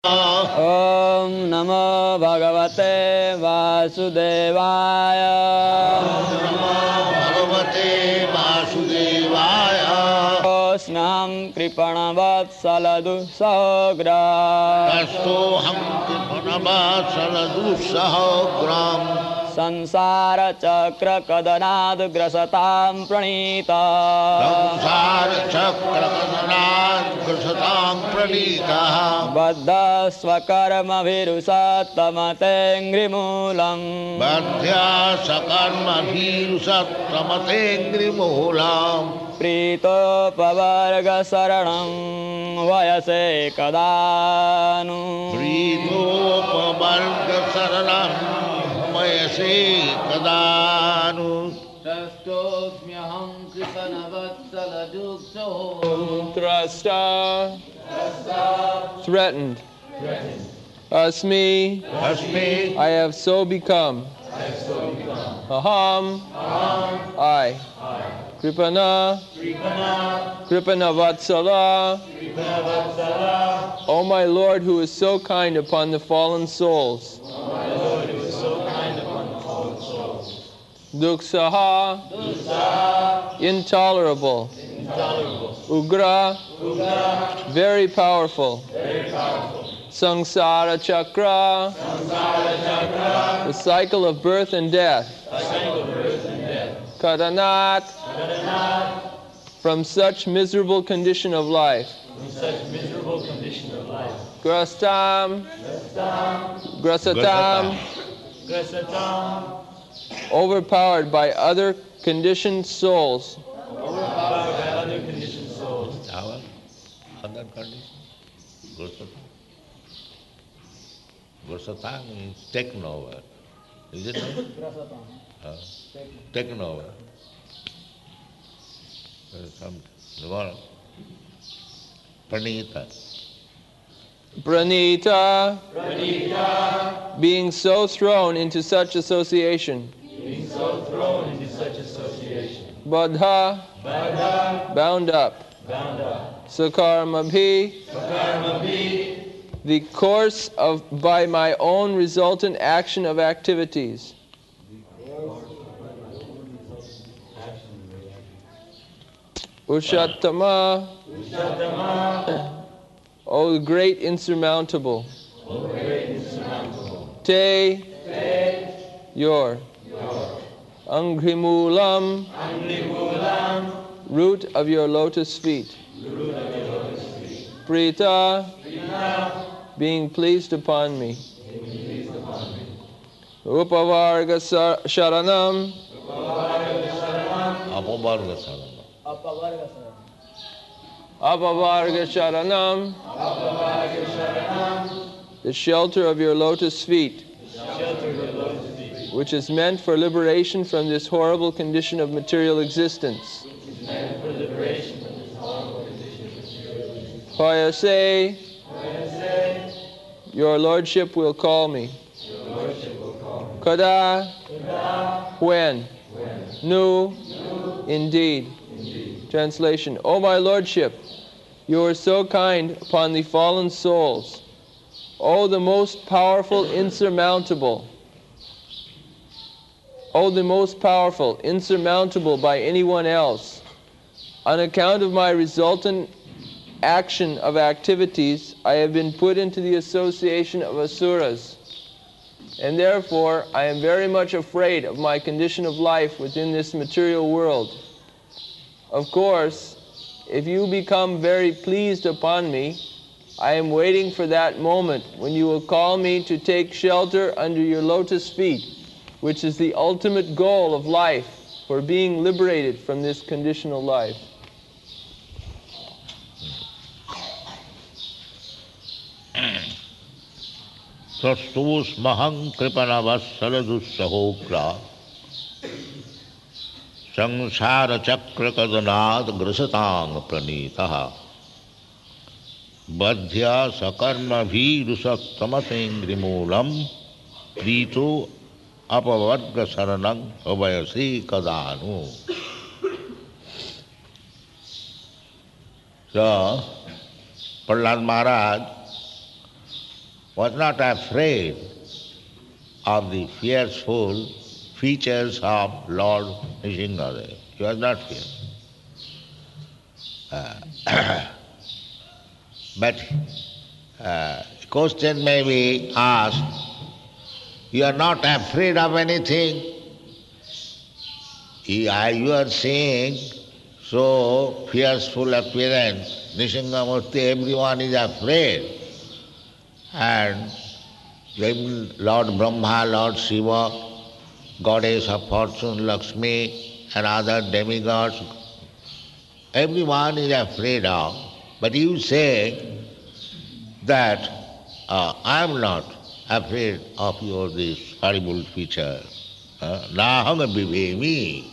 ओम नमो भगवते वासुदेवाय। नमो भगवते वासुदेवाय। कृष्णं कृपणवत्सलदुःसहग्रा। कष्टोऽहं कृपणवत्सलदुःसहग्राम्। संसारचक्रकदनाद्ग्रसतां Pranita. संसारचक्रकदनाद्ग्रसतां Pranita. बद्धस्वकर्मभिरुषत्तमतेऽङ्घ्रिमूलम्। बद्ध्या सकर्मभिरुषत्तमतेऽङ्घ्रिमूलम्। प्रीतोपवर्गशरणं वयसे कदानु। प्रीतोपवर्गशरणं वयसे कदानु। षष्ठोऽस्म्यहं कृपणवत्सलदुःसहो। Thrasta, threatened. Asmi, Asmi, I have so become. Aham, I. Kripana, Kripana Vatsala, O my Lord who is so kind upon the fallen souls. Duksaha, intolerable. Ugra, very powerful. Samsara Chakra, the cycle of birth and death. Kadanat, from such miserable condition of life. Grastam, Grasatam, overpowered by other conditioned souls. our other condition. Grasatang means taken over. Is it not? Taken over. Pranita. Pranita, being so thrown into such association. Badha, bound up. Sakarmabhi, the course of by my own resultant action of activities. Ushattama, O great insurmountable. Te, your. Anghrimulam, root of your lotus feet. Prita, being pleased upon me. Upavarga Sharanam, Apavarga Saranam. Apavarga Sharanam, the shelter of your lotus feet, which is meant for liberation from this horrible condition of material existence. Payase, your lordship will call me. Kada, when. Nu, indeed. Translation, O my lordship, you are so kind upon the fallen souls. O the most powerful, insurmountable. O the most powerful, insurmountable by anyone else. On account of my resultant action of activities, I have been put into the association of asuras. And therefore, I am very much afraid of my condition of life within this material world. Of course, if you become very pleased upon me, I am waiting for that moment when you will call me to take shelter under your lotus feet, which is the ultimate goal of life, for being liberated from this conditional life. Sastusmaham kripanavasaladusahokra Sangsara chakrakadanaad grasatang pranitaha Badhya sakarma virusattamapengrimulam Prito apavarga saranang abhayasi kadanu. So, Prahlad Maharaj was not afraid of the fearful features of Lord Nrsimhadev. He was not feared. But question may be asked, you are not afraid of anything? You are seeing so fearful appearance, Nrsimhamurti, everyone is afraid. And then Lord Brahma, Lord Shiva, Goddess of Fortune, Lakshmi, and other demigods, everyone is afraid of. But you say that I am not afraid of your this horrible feature. Naham bivemi.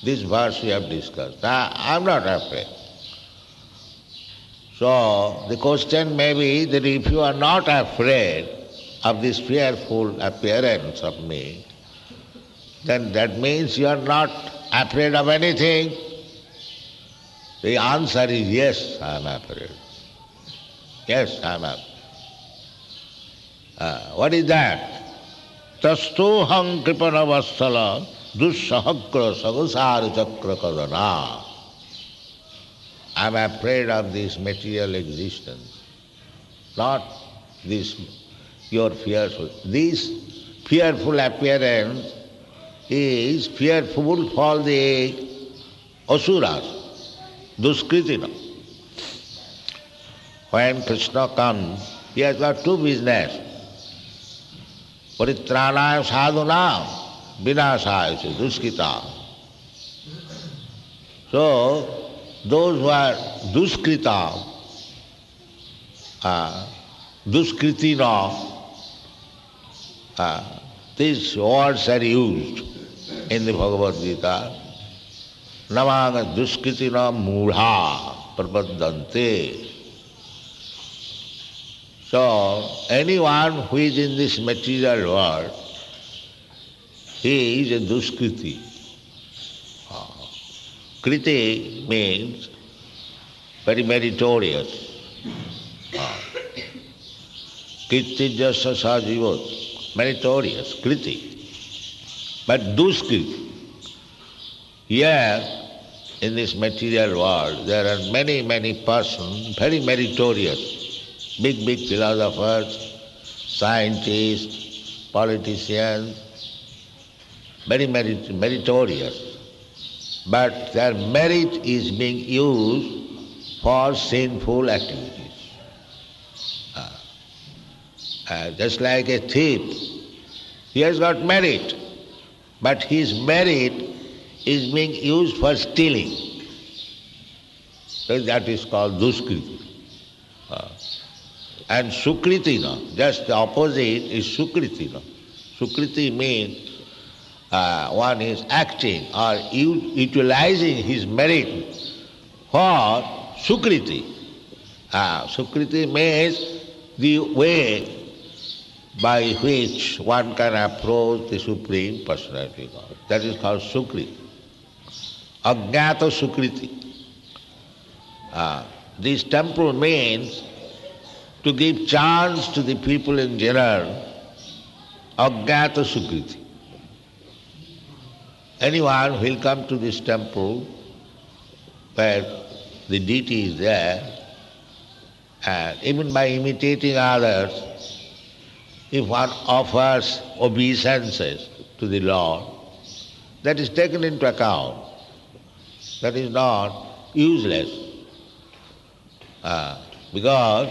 This verse we have discussed. I am not afraid. So the question may be that if you are not afraid of this fearful appearance of me, then that means you are not afraid of anything. The answer is yes, I am afraid. Yes, I am afraid. What is that? Tastoham kripana vassala dussahakra sagasara chakra kadana. I am afraid of this material existence, not this your fearful. This fearful appearance is fearful for the asuras, duskritina. When Krishna comes, he has got two business. Paritranaya sadhunam vinasaya duskrita. So, those who are duskrita, duskritina, these words are used in the Bhagavad Gita. Namanga duskritina mudha prapaddante. So, anyone who is in this material world, he is a duskriti. Kriti means very meritorious. Kriti jasa sajivot, meritorious, kriti. But duskriti, here in this material world, there are many, many persons, very meritorious, big, big philosophers, scientists, politicians, very meritorious. But their merit is being used for sinful activities. Just like a thief, he has got merit, but his merit is being used for stealing. So that is called duskriti. And sukritina, just the opposite is sukritina. Sukriti means one is acting or utilizing his merit for sukriti. Sukriti means the way by which one can approach the Supreme Personality of God. That is called sukriti. Ajnata sukriti. This temple means to give chance to the people in general. Ajnata sukriti. Anyone who will come to this temple where the deity is there, and even by imitating others, if one offers obeisances to the Lord, that is taken into account. That is not useless. Because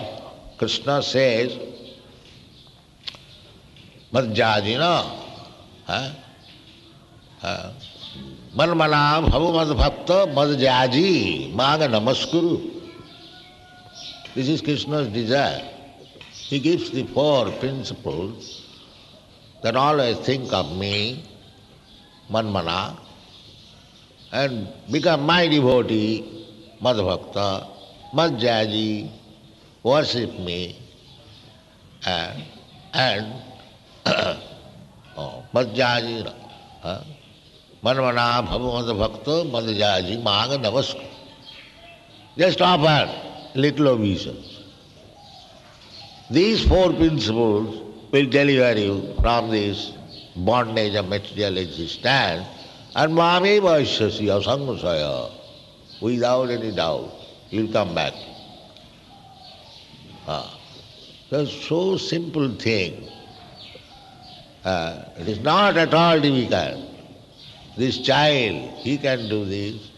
Krishna says, Madhyajina, Manmana bhavu mad bhakta madhyaji maga namaskuru. This is Krishna's desire. He gives the four principles that always think of me, Manmana, and become my devotee, Madhbhakta, Madhyaji, worship me, and Madhyaji, Manmana bhavu Madhbhakta Madhyaji Maga Namaskar. Just offer little obeisance. These four principles will deliver you from this bondage of material existence, and mame vaishyasi asangasaya. Without any doubt, you'll come back. That's so simple thing. It is not at all difficult. This child, he can do this.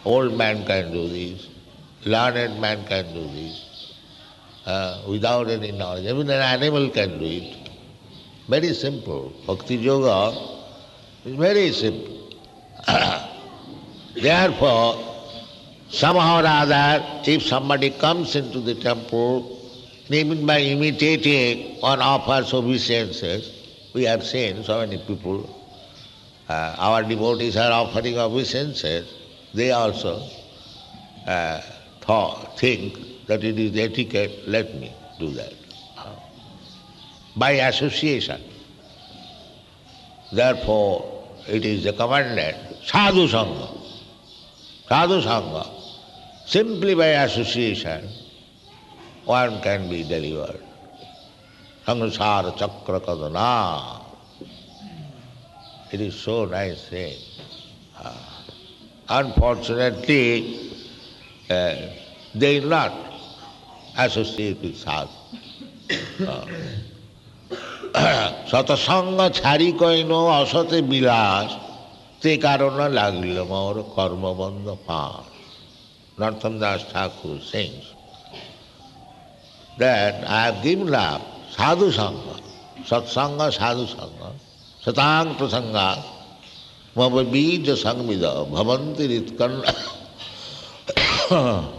Old man can do this. Learned man can do this. Without any knowledge. Even an animal can do it. Very simple. Bhakti Yoga is very simple. Therefore, somehow or other, if somebody comes into the temple, even by imitating or offers obeisances, we have seen so many people, our devotees are offering obeisances, they also think that it is etiquette, let me do that. By association. Therefore, it is recommended, sadhu sangha. Sadhu sangha. Simply by association, one can be delivered. Samsara chakra kadana. It is so nice thing. Unfortunately, they will not associate with sadhu. Satasanga chari koino asate bilas te karana lagila maur karma bandha paas. Narottam Das Thakur sings that I have given up sadhu sangha, satsanga sadhu sangha, satang prasanga, mababija sangmida, bhavanti ritkan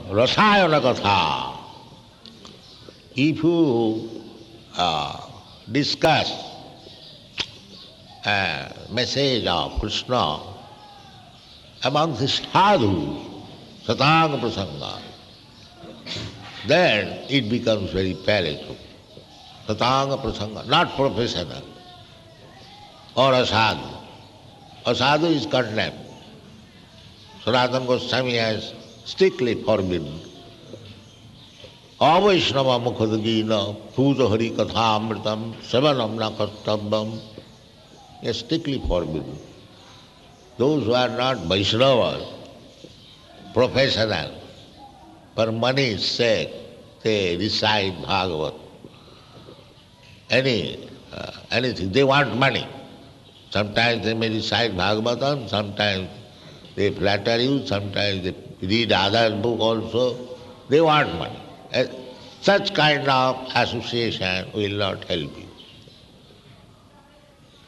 rasayana katha. If you discuss a message of Krishna among the sadhus, satanga prasanga, then it becomes very palatable. Satanga prasanga, not professional, or a sadhu. A sadhu is condemned. Sanatana Goswami has strictly forbidden. Avaishnava mukhadagina, puja hari katha amritam, savanam na kartabam. He has strictly forbidden. Those who are not Vaishnavas, professional, for money's sake, they recite Bhagavat. Anything, they want money. Sometimes they may recite Bhagavatam, sometimes they flatter you, sometimes they read other book also. They want money. Such kind of association will not help you.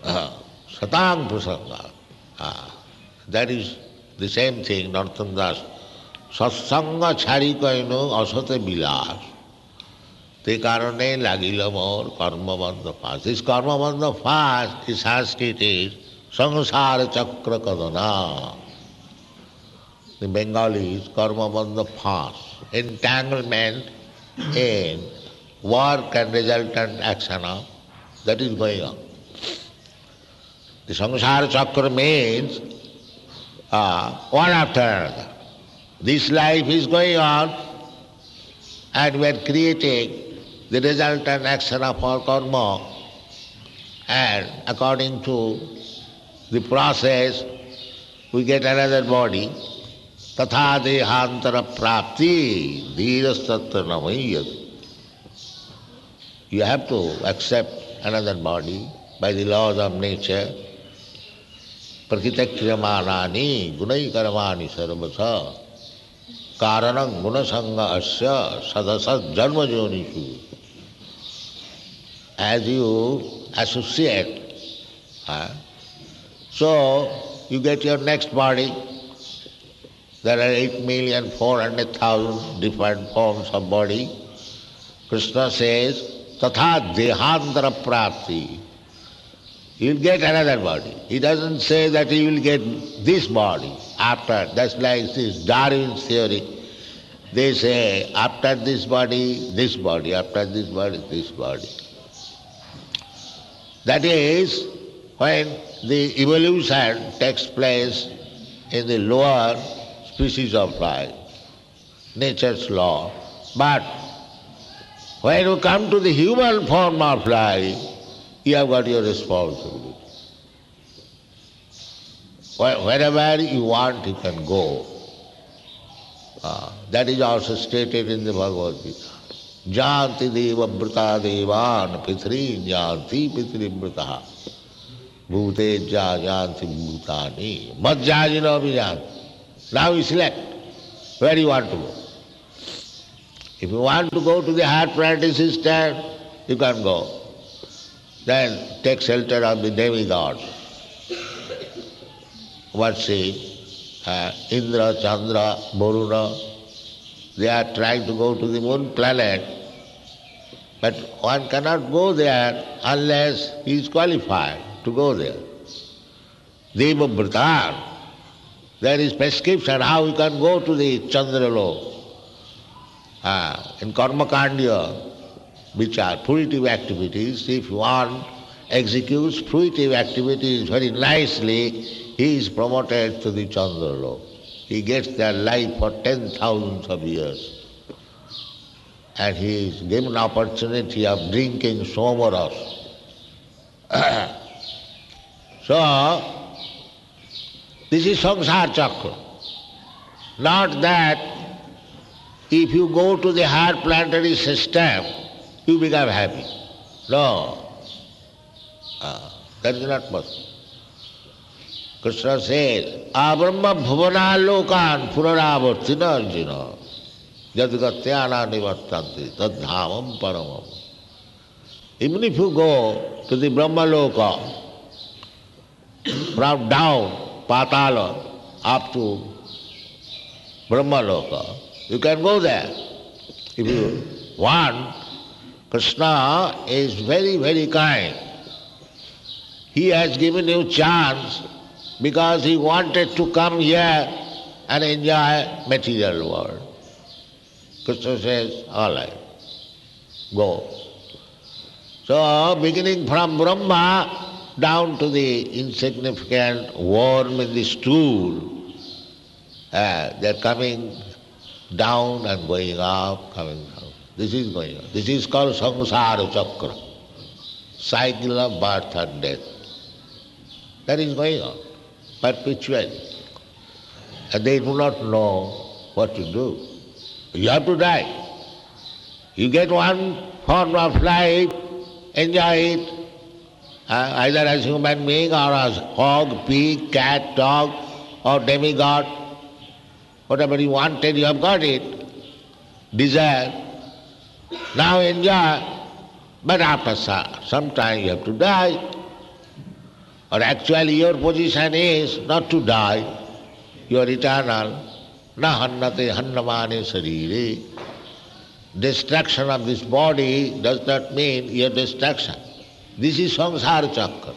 Satang prasanga. That is the same thing, Narottam Das. Satsanga chari kaino asate bilas. Te karane lagila more karma bandha paas. This karma bandha paas, in Sanskrit is samsara chakra kadana. The Bengali is karma bandha paas. Entanglement in work and resultant action that is going on. The samsara chakra means one after another. This life is going on and we are creating the resultant action of our karma, and according to the process we get another body. Tatha dehantara prapti dhirastatta namayyat. You have to accept another body by the laws of nature. Prakritakriyamanani gunai karamani sarvasa karanam gunasanga asya sadasat janma jonishu. As you associate, so you get your next body. There are 8,400,000 different forms of body. Krishna says, Tatha dehantara prapti. You will get another body. He doesn't say that you will get this body after. That's like this Darwin's theory. They say, after this body, after this body, this body. That is, when the evolution takes place in the lower species of life, nature's law. But When you come to the human form of life, you have got your responsibility. Wherever you want, you can go. That is also stated in the Bhagavad Gita. Janti deva brata devan pitrin janti pitrim brata bhute ja janti bhutani madjajino abhijan. Now you select where you want to go. If you want to go to the higher planetary system, you can go. Then take shelter of the demigods. What say? Indra, Chandra, Varuna, they are trying to go to the moon planet, but one cannot go there unless he is qualified to go there. Deva Bratan, there is prescription how you can go to the Chandralok. In Karma Kandya, which are fruitive activities, if one executes fruitive activities very nicely, he is promoted to the Chandralok. He gets their life for 10,000 of years. And he is given opportunity of drinking somaras. So, this is samsara chakra. Not that if you go to the higher planetary system, you become happy. No. That is not possible. Krishna says, Abrahma bhuvana lokan puraravartina arjuna yadgatyana nivartanti tadhamam paramam. Even if you go to the Brahma Loka, from down, Patala, up to Brahma Loka, you can go there. If you want, Krishna is very, very kind. He has given you chance because he wanted to come here and enjoy material world. Krishna says, all right, go. So, beginning from Brahma down to the insignificant worm in the stool, they're coming down and going up, coming down. This is going on. This is called samsara chakra, cycle of birth and death. That is going on perpetually. And they do not know what to do. You have to die. You get one form of life, enjoy it, either as human being or as hog, pig, cat, dog, or demigod. Whatever you wanted, you have got it. Desire. Now enjoy. But after some time you have to die. Or actually your position is not to die. You are eternal. Na hannate hannamane sarire. Destruction of this body does not mean your destruction. This is samsara chakra.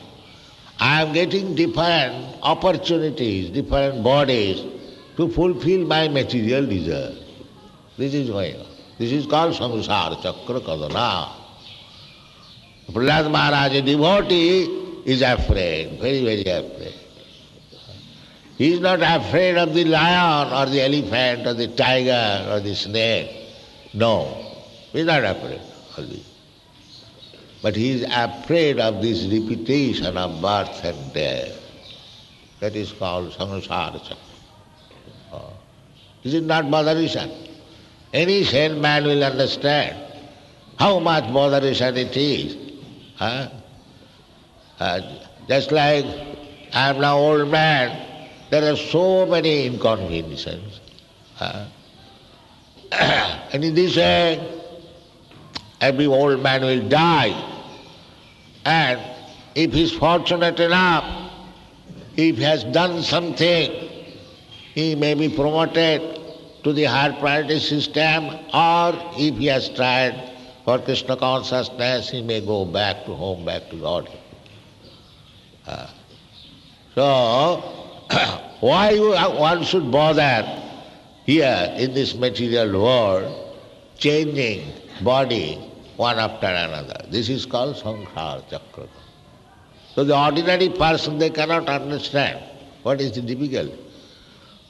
I am getting different opportunities, different bodies to fulfill my material desire. This is going on. This is called samsara chakra kadana. Prahlad Maharaj, a devotee, is afraid, very, very afraid. He is not afraid of the lion or the elephant or the tiger or the snake. No, he is not afraid of this. But he is afraid of this repetition of birth and death. That is called samsara chakra. This is not botheration. Any sane man will understand how much botheration it is. Just like I am now old man, there are so many inconveniences. And in this way, every old man will die. And if he is fortunate enough, if he has done something, he may be promoted to the higher planetary system, or if he has tried for Krishna consciousness, he may go back to home, back to God. So, why one should bother here in this material world, changing body one after another? This is called samsara chakra. So the ordinary person, they cannot understand what is the difficulty.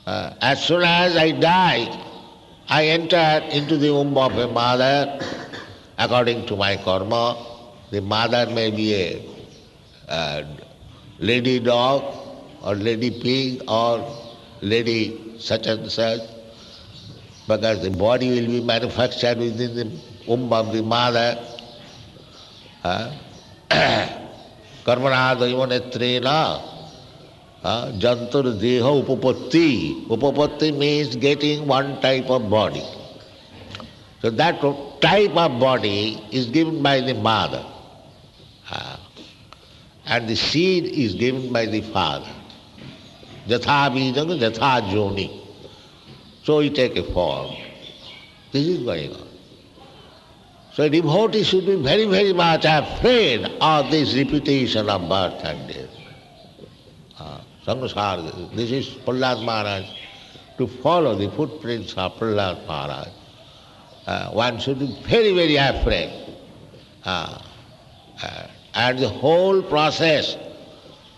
As soon as I die, I enter into the womb of a mother, according to my karma. The mother may be a lady dog or lady pig or lady such and such, because the body will be manufactured within the womb of the mother. Karmana daivanetrena jantur deha upapatti. Upapatti means getting one type of body. So that type of body is given by the mother. And the seed is given by the father. Jatha bijang jatha joni. So we take a form. This is going on. So a devotee should be very, very much afraid of this repetition of birth and death. Samsara, this is Prahlad Maharaj. To follow the footprints of Prahlad Maharaj, one should be very, very afraid. And the whole process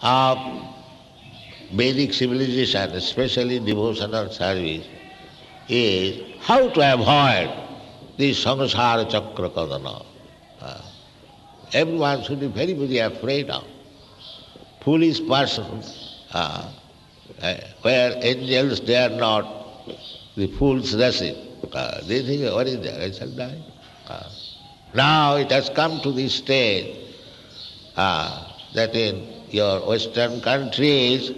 of Vedic civilization, especially devotional service, is how to avoid this samsara chakra kadana. Everyone should be very, very afraid of. Foolish persons, where angels dare not, the fools receive. They think, what is there? I shall die. Now it has come to this stage that in your Western countries,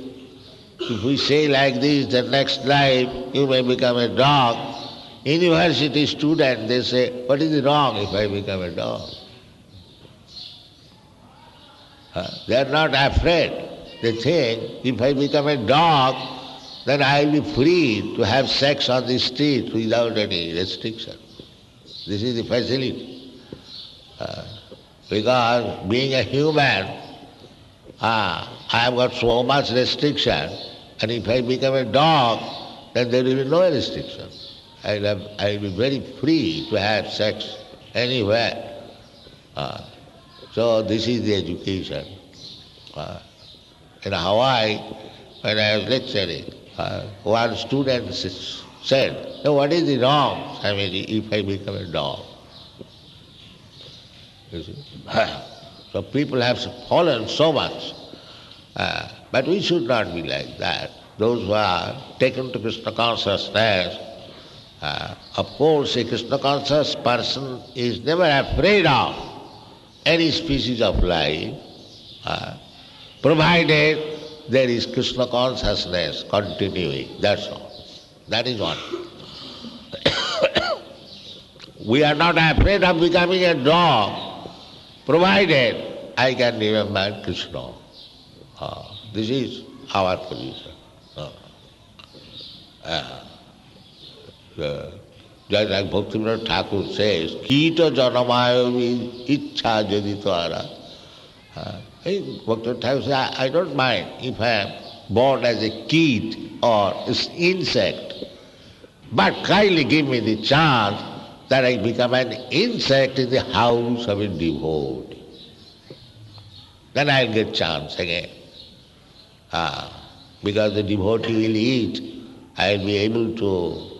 if we say like this, the next life you may become a dog. University student, they say, what is wrong if I become a dog? They are not afraid. They think, if I become a dog, then I will be free to have sex on the street without any restriction. This is the facility. Because being a human, I have got so much restriction, and if I become a dog, then there will be no restriction. I will be very free to have sex anywhere. So this is the education. In Hawaii, when I was lecturing, one student said, what is the wrong, Swamiji, if I become a dog? You see? So people have fallen so much. But we should not be like that. Those who are taken to Krishna consciousness, of course a Krishna conscious person is never afraid of any species of life, provided there is Krishna consciousness continuing. That's all. That is one. We are not afraid of becoming a dog, provided I can remember Krishna. This is our position. Just like Bhaktivinoda Thakur says, Kita janamayo ichha jadi tvara. Bhaktivinoda Thakur says, I don't mind if I am born as a kid or an insect, but kindly give me the chance that I become an insect in the house of a devotee. Then I'll get chance again. Because the devotee will eat, I'll be able to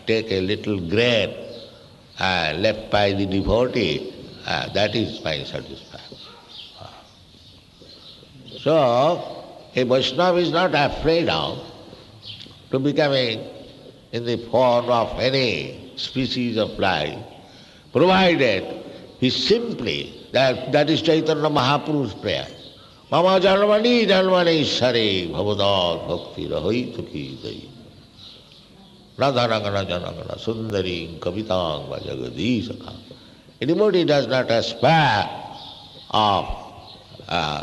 take a little grain left by the devotee. That is my satisfaction. So, a Vaishnava is not afraid of to becoming in the form of any species of life, provided he simply, that is Chaitanya Mahaprabhu's prayer. Mama janmani janmani sare bhavadad bhakti rahaitu ki dayi. Radharangana janagana sundaring kavitang vajagadisaka. A devotee does not aspire of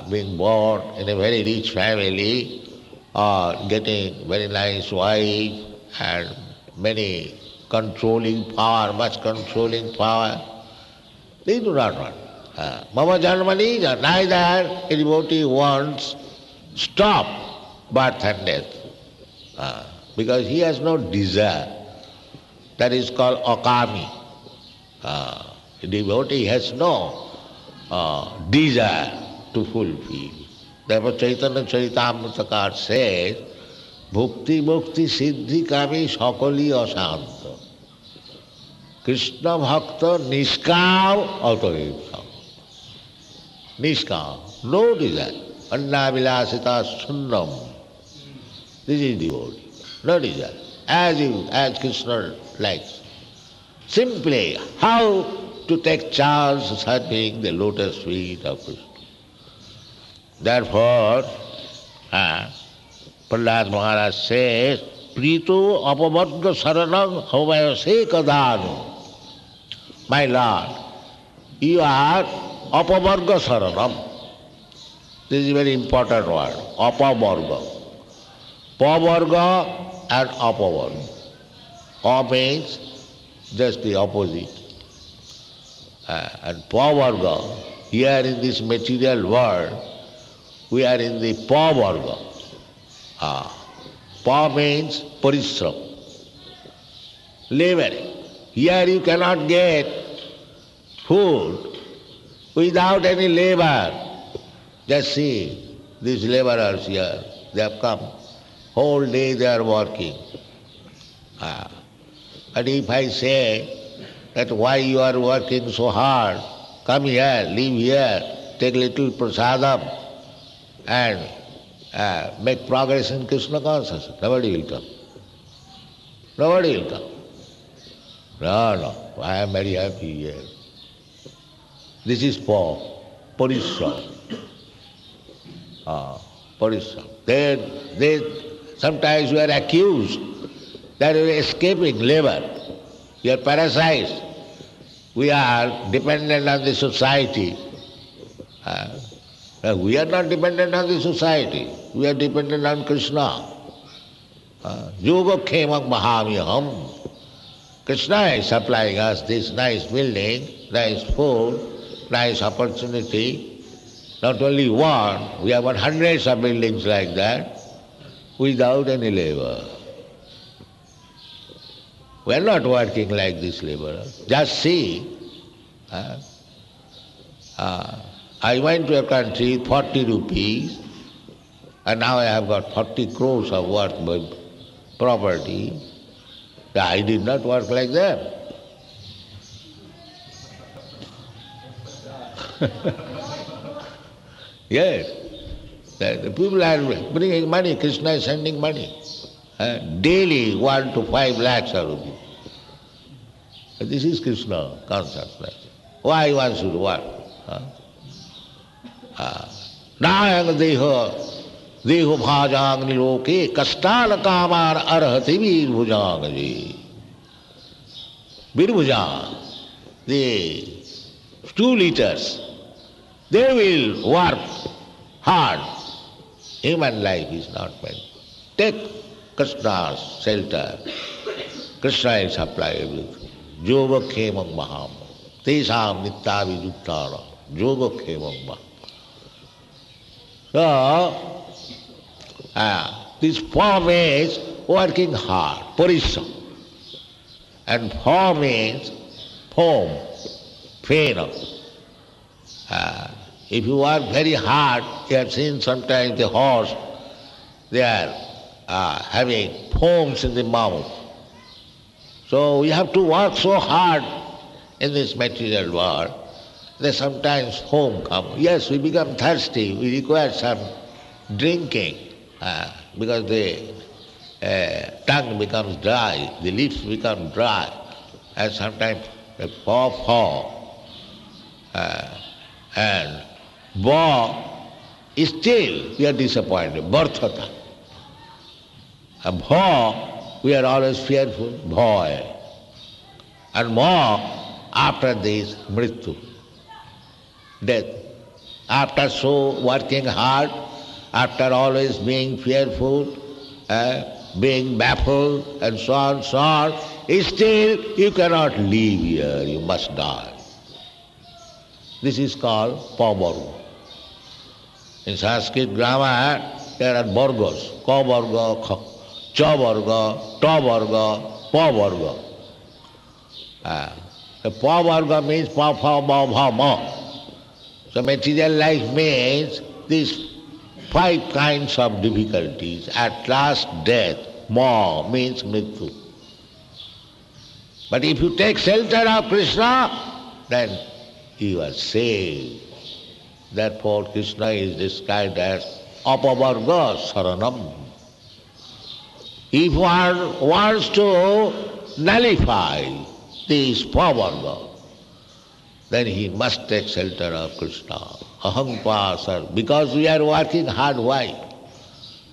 being born in a very rich family or getting very nice wife and many controlling power, much controlling power. They do not want. Mama janmani, neither a devotee wants stop birth and death. Because he has no desire. That is called akami. A devotee has no desire to fulfill. Therefore Chaitanya Charitamrita says, Bhukti Bhukti Siddhi Kami Sakali Asanta. Krishna Bhakta Niskam Autohipsam. Niskam, no desire. Anna Vilasita Sunnam. This is devotee, no desire. As Krishna likes. Simply how to take charge serving the lotus feet of Krishna. Therefore, Prahlad Maharaj says, Prito apavarga saranam havayase kadanu. My Lord, you are apavarga saranam. This is a very important word, apavarga. Pavarga and apavarga. A means just the opposite. And pavarga, here in this material world, we are in the pavarga. Pa means parishram, laboring. Here you cannot get food without any labor. Just see, these laborers here, they have come. Whole day they are working. But if I say that why you are working so hard, come here, live here, take little prasadam and make progress in Krishna consciousness, nobody will come. Nobody will come. No, I am very happy here. This is for parishram. Parishram. Sometimes we are accused that we are escaping labor. We are parasites. We are dependent on the society. We are not dependent on the society. We are dependent on Krishna. Yoga khemam mahamyaham. Krishna is supplying us this nice building, nice food, nice opportunity. Not only one, we have got hundreds of buildings like that without any labor. We are not working like this laborer. Just see. I went to a country, 40 rupees, and now I have got 40 crores of worth property. I did not work like them. Yes. The people are bringing money, Krishna is sending money. Daily 1 to 5 lakhs of rupees. This is Krishna consciousness. Why one should work? Nāyang deho bhājāng niloke kastāla kāmār arhati virbhujāng ji. Virbhujāng, the stool eaters, they will work hard. Human life is not meant. Take Krishna's shelter. Krishna will supply everything. Yoga khemam maham. Tesam nitta vijuttara. Yoga khemam maham. So, this form is working hard, parishram. And form means form, phenum. If you work very hard, you have seen sometimes the horse, they are having foams in the mouth. So we have to work so hard in this material world that sometimes foam comes. Yes, we become thirsty, we require some drinking because the tongue becomes dry, the lips become dry, and sometimes a paw and Bha is still we are disappointed, Bhartata. And Bha, we are always fearful, Bha. And Ma, after this, Mrityu, death. After so working hard, after always being fearful, being baffled, and so on, still you cannot live here, you must die. This is called Pavarga. In Sanskrit grammar, there are vargas, Ka-varga, Cha-varga, Ta-varga, Pa-varga. The Pa-varga means Pa-fa-ma-bha-ma. So material life means these 5 kinds of difficulties. At last death, Ma means Mrityu. But if you take shelter of Krishna, then you are saved. Therefore Krishna is described as apavarga saranam. If one wants to nullify this pavarga, then he must take shelter of Krishna. Ahampasar, because we are working hard. Why?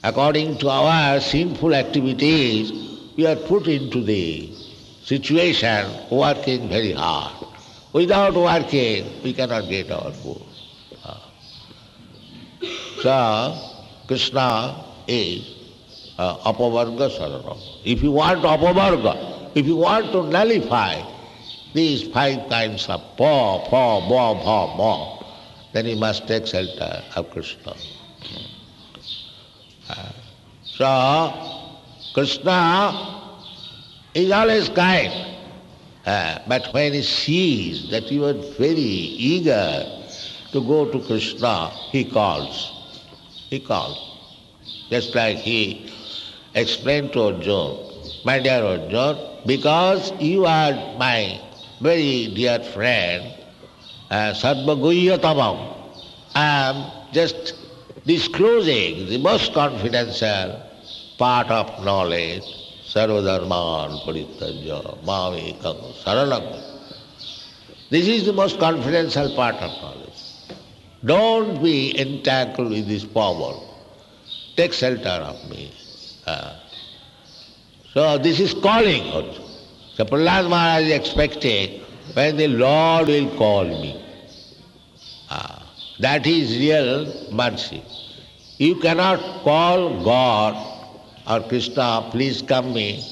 According to our sinful activities, we are put into the situation working very hard. Without working, we cannot get our food. So, Krishna is apavarga saranam. If you want apavarga, if you want to nullify these 5 kinds of pa, then you must take shelter of Krishna. So, Krishna is always kind. But when he sees that you are very eager to go to Krishna, he calls. He calls. Just like he explained to Arjuna, my dear Arjuna, because you are my very dear friend, Sarvaguhyatamam, I am just disclosing the most confidential part of knowledge, Sarvadharman Parityajya Mamekam Saranam. This is the most confidential part of knowledge. Don't be entangled with this power. Take shelter of me. So this is calling also. So Prahlad Maharaj is expecting when the Lord will call me. That is real mercy. You cannot call God or Krishna, please come me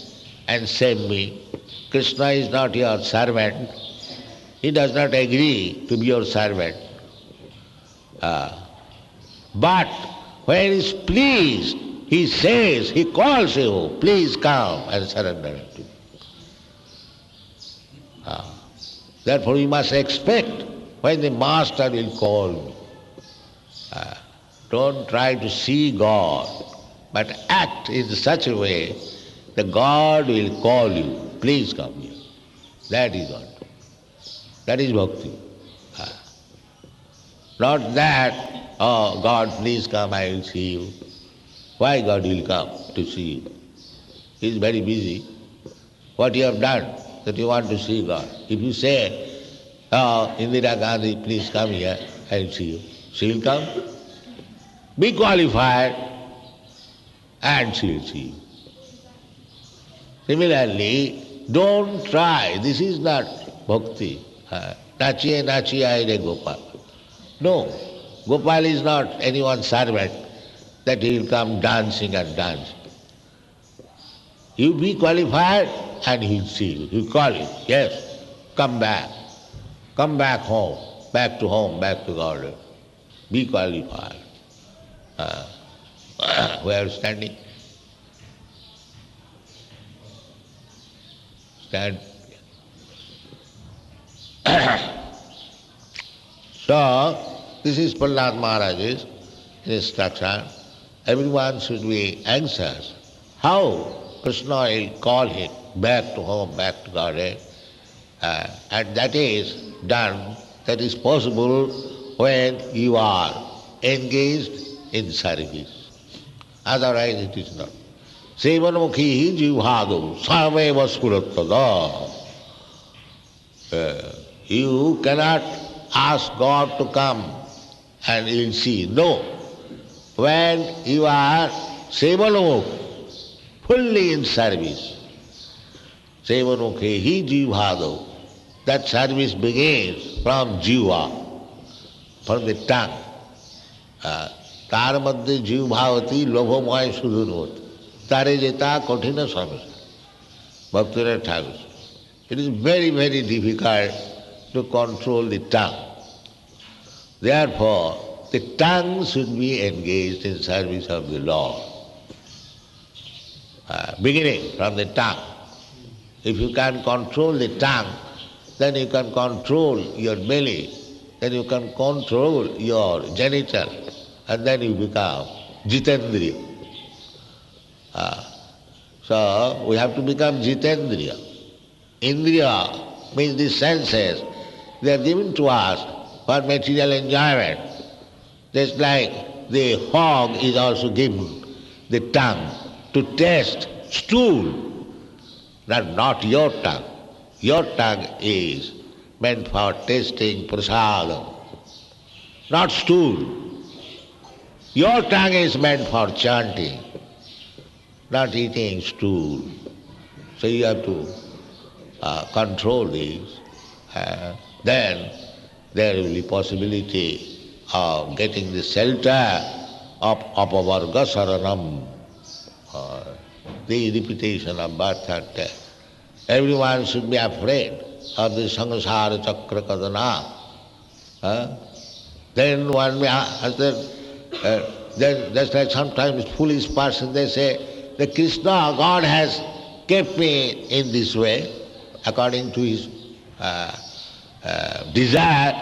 and save me. Krishna is not your servant. He does not agree to be your servant. But when he is pleased, he says, he calls you, please come and surrender to me. Therefore you must expect when the Master will call me. Don't try to see God, but act in such a way that God will call you, please come here. That is God. That is bhakti. Not that, oh God, please come, I will see you. Why God will come to see you? He is very busy. What you have done that you want to see God? If you say, oh, Indira Gandhi, please come here, I will see you. She will come. Be qualified and she will see you. Similarly, don't try. This is not bhakti. Nachiye nachiye re Gopal. No, Gopal is not anyone's servant that he will come dancing and dancing. You be qualified and he will see you. He will call you. Yes, come back. Come back home. Back to home, back to God. Be qualified. Where are you standing? Stand. So, this is Prahlad Maharaj's instruction. Everyone should be anxious. How Krishna will call him back to home, back to Godhead. And that is done, that is possible when you are engaged in service. Otherwise it is not. Sevanmukhi jivhadu sameva spurattada. You cannot ask God to come and you will see. No. When you are sevanmukh, fully in service, sevanmukhi jivhadu, that service begins from jiva, from the tongue. তার মধ্যে জীব ভাবতী লোভময় সুদূরবর্তী তারে যেতা কঠিন সমস্যা ভক্তরা ঠাকুর It is very, very difficult to control the tongue. Therefore, the tongue should be engaged in service of the Lord. Beginning from the tongue. If you can control the tongue, then you can control your belly, then you can control your genital, and then you become Jitendriya. So, we have to become Jitendriya. Indriya means the senses. They are given to us for material enjoyment. Just like the hog is also given the tongue to taste stool, not your tongue. Your tongue is meant for tasting prasadam, not stool. Your tongue is meant for chanting, not eating stool. So you have to control these. Then there will be possibility of getting the shelter of apavarga saranam, the repetition of birth and death. Everyone should be afraid of the samsara chakra kadana. Then one may ask then just like sometimes foolish person, they say, the Krishna, God has kept me in this way, according to his desire,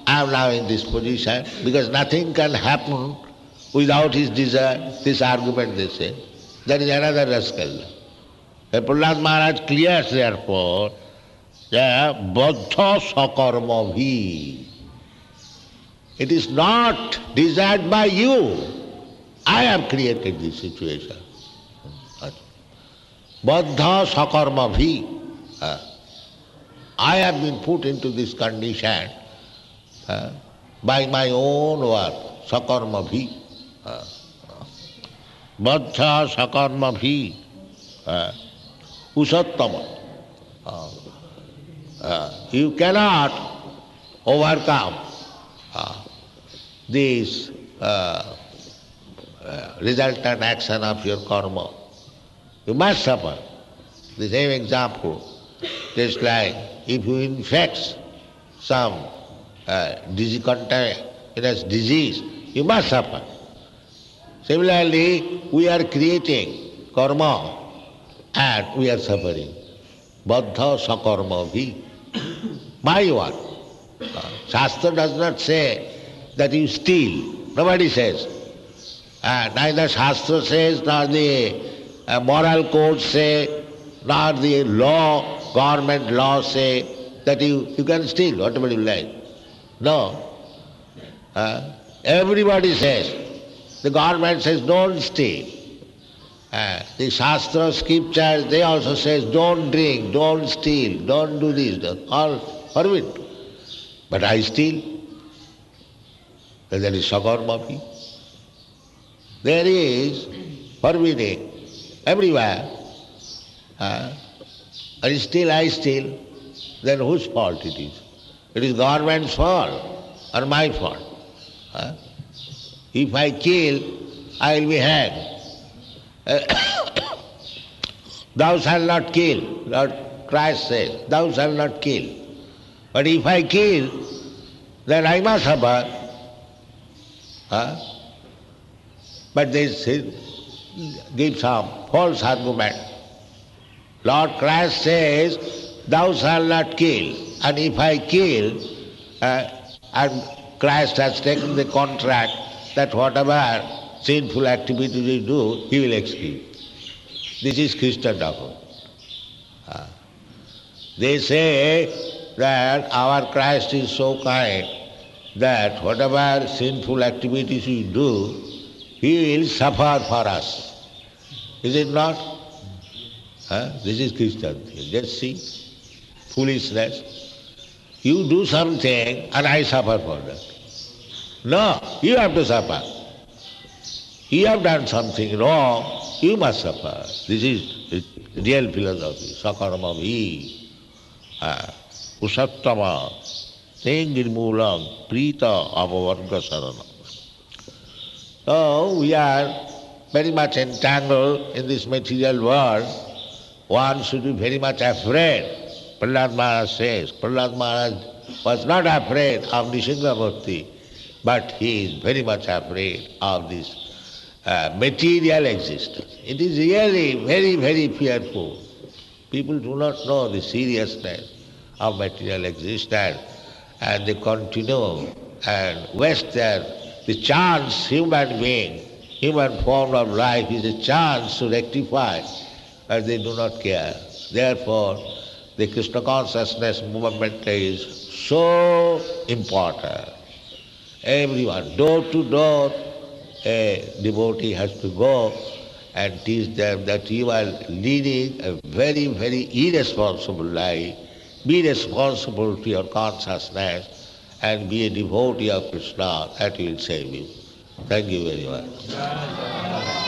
I am now in this position, because nothing can happen without his desire. This argument they say. That is another rascal. Prahlad Maharaj clears therefore that baddha sakarma bhi. It is not desired by you. I have created this situation. Baddha sakarma bhi. I have been put into this condition by my own work. Sakarma bhi. Baddha sakarma bhi. Usattama. You cannot overcome this resultant action of your karma. You must suffer. The same example, just like if you infect some contagious disease, you must suffer. Similarly, we are creating karma and we are suffering. Baddha sakarma bhi. My work. Shastra does not say that you steal. Nobody says. Neither Shastra says, nor the moral codes say, nor the law, government law say that you can steal whatever you like. No. Everybody says. The government says don't steal. The Shastra, scriptures, they also says don't drink, don't steal, don't do this, all forbid. But I steal. That is sakarma bhi. There is forbidding everywhere. And still I steal. Then whose fault it is? It is government's fault or my fault? If I kill, I will be hanged. Thou shalt not kill. Lord Christ says, thou shalt not kill. But if I kill, then I must suffer. But they give some false argument. Lord Christ says, thou shalt not kill. And if I kill, and Christ has taken the contract that whatever sinful activity we do, he will excuse. This is Christian doctrine. They say that our Christ is so kind that whatever sinful activities we do, he will suffer for us. Is it not? This is Christian thing. Just see, foolishness. You do something and I suffer for that. No, you have to suffer. You have done something wrong, you must suffer. This is real philosophy. Sakarma bhi. Usattama. Nirmulam. Prita apavarga sarana. So we are very much entangled in this material world. One should be very much afraid. Prahlad Maharaj says, Prahlad Maharaj was not afraid of Nrsimhamurti, but he is very much afraid of this material existence. It is really very, very fearful. People do not know the seriousness of material existence and they continue and waste the chance human being, human form of life is a chance to rectify, but they do not care. Therefore, the Krishna consciousness movement is so important. Everyone, door to door, a devotee has to go and teach them that you are leading a very, very irresponsible life. Be responsible to your consciousness and be a devotee of Krishna. That will save you. Thank you very much.